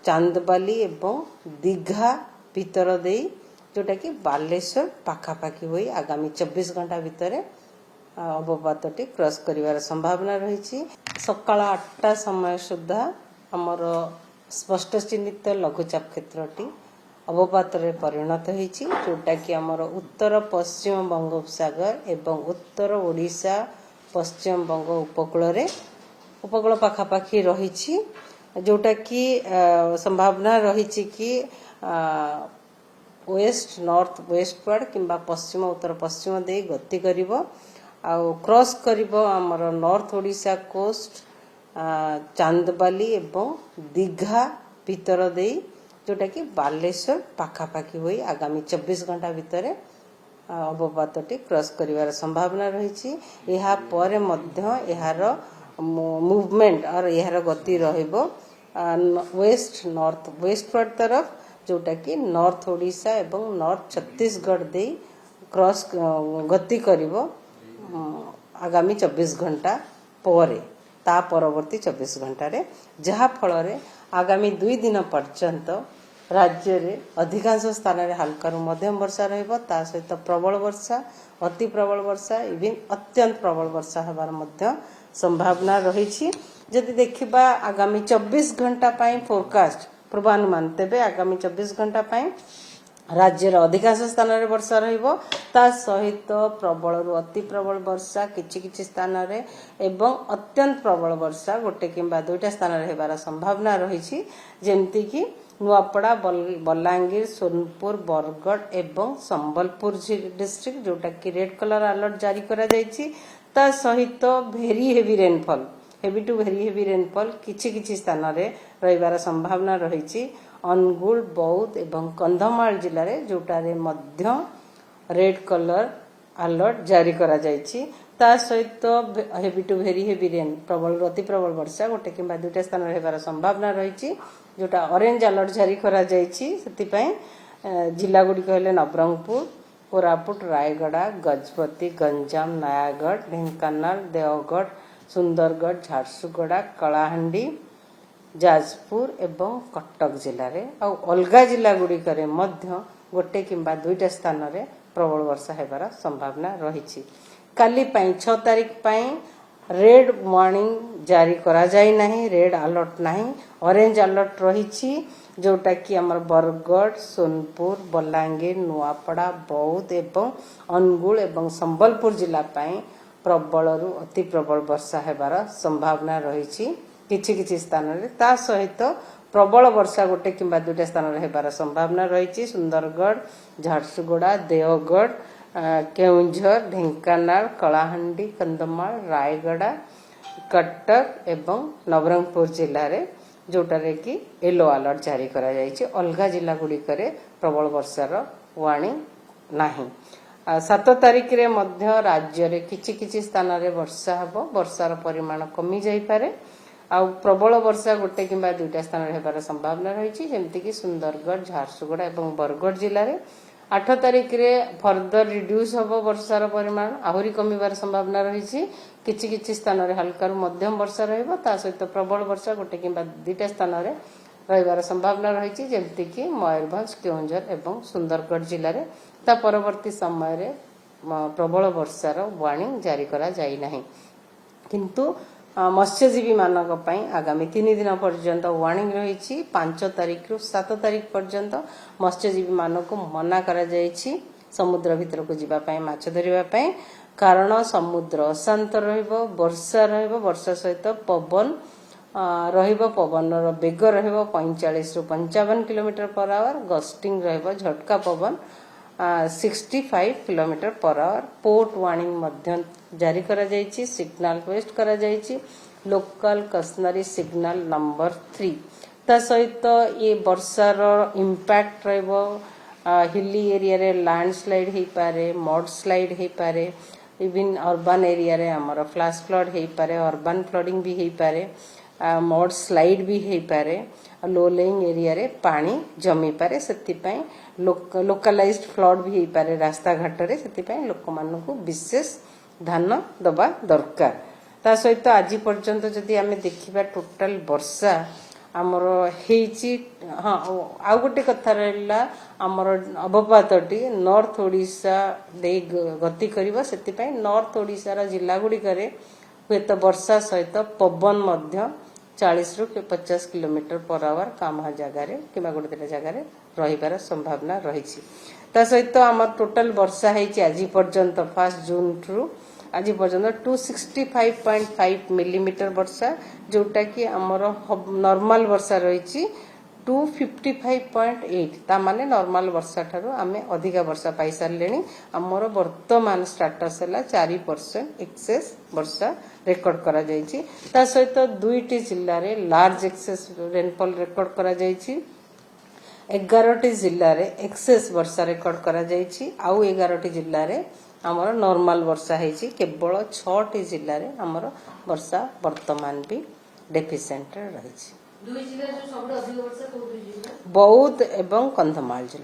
चांदबाली एवं दीघा भीतर दे जोटा कि बालेश्वर पाखापाखि होई आगामी 24 घंटा भितर अवपातटी क्रॉस करिवार संभावना रही। सकाळ 8टा समय सुधा आमर स्पष्ट चिन्हित लघुचाप क्षेत्रटी अवपात परिणत होती, जोटा कि आमर उत्तर पश्चिम बंगोपसागर एवं उत्तर ओडिशा पश्चिम बंग उपकूल पाखापाखि रही, जोटा कि संभावना रही कि वेस्ट नॉर्थ वेस्टवर्ड किंबा पश्चिम उत्तर पश्चिम दे गति करिवो आउ क्रॉस करिवो आमर नॉर्थ ओडिशा कोस्ट चांदबाली एवं दीघा भीतर दे जोटा कि बालेश्वर पाखापाखि होई आगामी 24 घंटा भितर अवपातटी क्रॉस करिवार संभावना रही। यहा परे मध्य यार मूवमेंट और यार गति रहिबो वेस्ट नॉर्थ वेस्टवर्ड तरफ, जोटा कि नॉर्थ ओडिशा एवं नॉर्थ छत्तीसगढ़ दे क्रॉस गति करिवो आगामी 24 घंटा परे ता परवर्ती 24 घंटा रे, जहा फल रे आगामी 2 दिन पर्यंत राज्य रे अधिकांश स्थान रे हल्का रु मध्यम वर्षा रहिबो, ता सहित प्रबल वर्षा अति प्रबल वर्षा इवन अत्यंत प्रबल वर्षा हेबार मध्य संभावना रही। जदि देखिबा आगामी 24 घंटा पाई फोरकास्ट पूर्वानुमान तेबे आगामी 24 घंटा पाई राज्य रे अधिकांश स्थान रे वर्षा रहिबो, ता सहित प्रबल रु अति प्रबल वर्षा किछि किछि स्थान रे एवं अत्यंत प्रबल वर्षा गोटे किंबा दुईटा स्थान रे हेबार संभावना रही, जेमति कि नुआपड़ा बलांगीर सोनपुर बरगढ़ एवं संबलपुर डिस्ट्रिक्ट, जोटा कि रेड कलर अलर्ट जारी करा जायछि, ता सहित very heavy rainfall heavy to very heavy rainfall किछि किछि स्थान रे रहिबार संभावना रही। अनुगुल बौद्ध एवं कंधमाल जिले रे जोटा रे मध्य रेड कलर अलर्ट जारी करा जायछि, ता सहित heavy to very heavy rain प्रबल अति प्रबल वर्षा गोटे किंबा दुईटा स्थान रे हेबार संभावना रही, जोटा ऑरेंज अलर्ट जारी करा जायछि। सेति पई जिला गुडी कहले नवरंगपुर कोरापुट रायगड़ा गजपति गंजाम नयागढ़ ढेंकानाल देवगढ़ सुंदरगढ़ झारसुगुड़ा कलाहांडी जाजपुर एवं कटक जिले रे आउ अलगा जिला गुडी करे मध्य गोटे किंबा दुईटा स्थान रे प्रबल वर्षा हेबार संभावना रही। काली 6 तारीख रेड वार्निंग जारी करा जाई नहीं, रेड अलर्ट नहीं, ऑरेंज अलर्ट रही, जोटा कि आमर बरगढ़ सोनपुर बलांगीर नुआपड़ा बौद्ध एवं अनुगुल एवं संबलपुर जिला प्रबल रु अति प्रबल वर्षा हेबार संभावना रही किछि किछि स्थान रे, ता सहित प्रबल वर्षा गोटे किंबा दुईटा स्थान रे हेबार संभावना रही। सुंदरगढ़ झारसुगुड़ा देवगढ़ केउंझर ढेंकानाल कलाहांडी कंधमाल रायगड़ा कटक एवं नवरंगपुर जिले रे जोटा रे कि येलो अलर्ट जारी करा जायछि। अलगा जिला गुडी करे प्रबल वर्षार वार्निंग नाही। 7 तारीख रे मध्य राज्य रे किछि किछि स्थान रे वर्षा हबो, वर्षार परिमाण कमी जाई पारे आउ प्रबल वर्षा गोटे किंबा दुईटा स्थान रे हेबार संभावना रही, जेमति कि सुंदरगढ़ झारसुगुड़ा एवं बरगढ़ जिले रे 8 तारीख रे फर्दर रिड्यूस हबो वर्षार परिमाण आहुरी कमीबार संभावना रही। किछि किछि स्थान रे हल्का रु मध्यम वर्षा रहिबो, ता सहित प्रबल वर्षा गोटे किंबा दुईटा स्थान रे रहिबार संभावना रही, जेमति कि मयूरभंज केउंझर एवं सुंदरगढ़ जिले रे, ता परवर्ती समय रे प्रबल वर्षार वार्निंग जारी करा जाई नाही। किंतु मत्स्यजीवी मानक पई आगामी 3 दिन पर्यंत वार्निंग रही। 5 तारीख रु 7 तारीख पर्यंत मत्स्यजीवी मानक मना करा जायछि समुद्र भीतर को जीवा पई माछ धरिबा पई, कारण समुद्र अशांत रहिबो, वर्षा सहित पवन रहिबो, पवनर बेग रहिबो 45 रु 55 किलोमीटर पर आवर, गस्टिंग रहिबो झटका पवन 65 kilometre per hour. Port warning मध्य जारी करा जायछि, सिग्नल वेस्ट करा जायछि, लोकल कस्टनरी सिग्नल नंबर 3, ता सहित ये वर्षार इंपैक्ट रहिबो हिली एरिया रे लैंडस्लाइड हे पारे, मड स्लाइड हे पारे, इवन अर्बन एरिया रे हमर फ्लैश फ्लड हे पारे, अर्बन फ्लडिंग भी हे पारे, मड स्लाइड भी हे पारे, लो लेइंग एरिया रे पानी जमी पारे, सेति पई लोकलाइज्ड फ्लड भी हे पारे रास्ता घाट रे, सेति पई लोक मानन को विशेष ध्यान दबा दरकार। ता सहित आज पर्यंत जदि आमे देखिबा टोटल वर्षा आमर हेची हाँ आउ गोटे कथा रहा आमर अवपातटी नॉर्थ ओडिशा दे गति करिवो सेति नॉर्थ ओडिशार जिला गुड़िकर हुएत वर्षा सहित पवन मध्य 40 ରୁ 50 किलोमीटर पर आवर कामा जगार कि गोटे जगार रही संभावना रही सहित आम टोटाल वर्षा है आज पर्यंत 1 जून रु आज पर्यंत 265.5 मिलीमीटर वर्षा जोटा कि आमर नॉर्मल वर्षा रही 255.8 ता माने नॉर्मल वर्षा ठारू आमे अधिका वर्षा पाई सारले आमर वर्तमान स्टाटस है 4% एक्सेस वर्षा रेकर्ड करा जायछि ता सहित दुईटी जिल्ला रे लार्ज एक्सेस रेनफॉल रेकर्ड करा जायछि 11टी जिल्ला रे एक्सेस वर्षा रेकर्ड करा जायछि आउ 11टी जिल्ला रे आमर नॉर्मल वर्षा हेछि केवल 6टी जिल्ला रे आमर वर्षा वर्तमान भी डेफिशिएंट रहिछि। दुई जिल्ला जो सबसे अधिक वर्षा कोन दुई जिल्ला बौद्ध एवं कंधमाल जिला।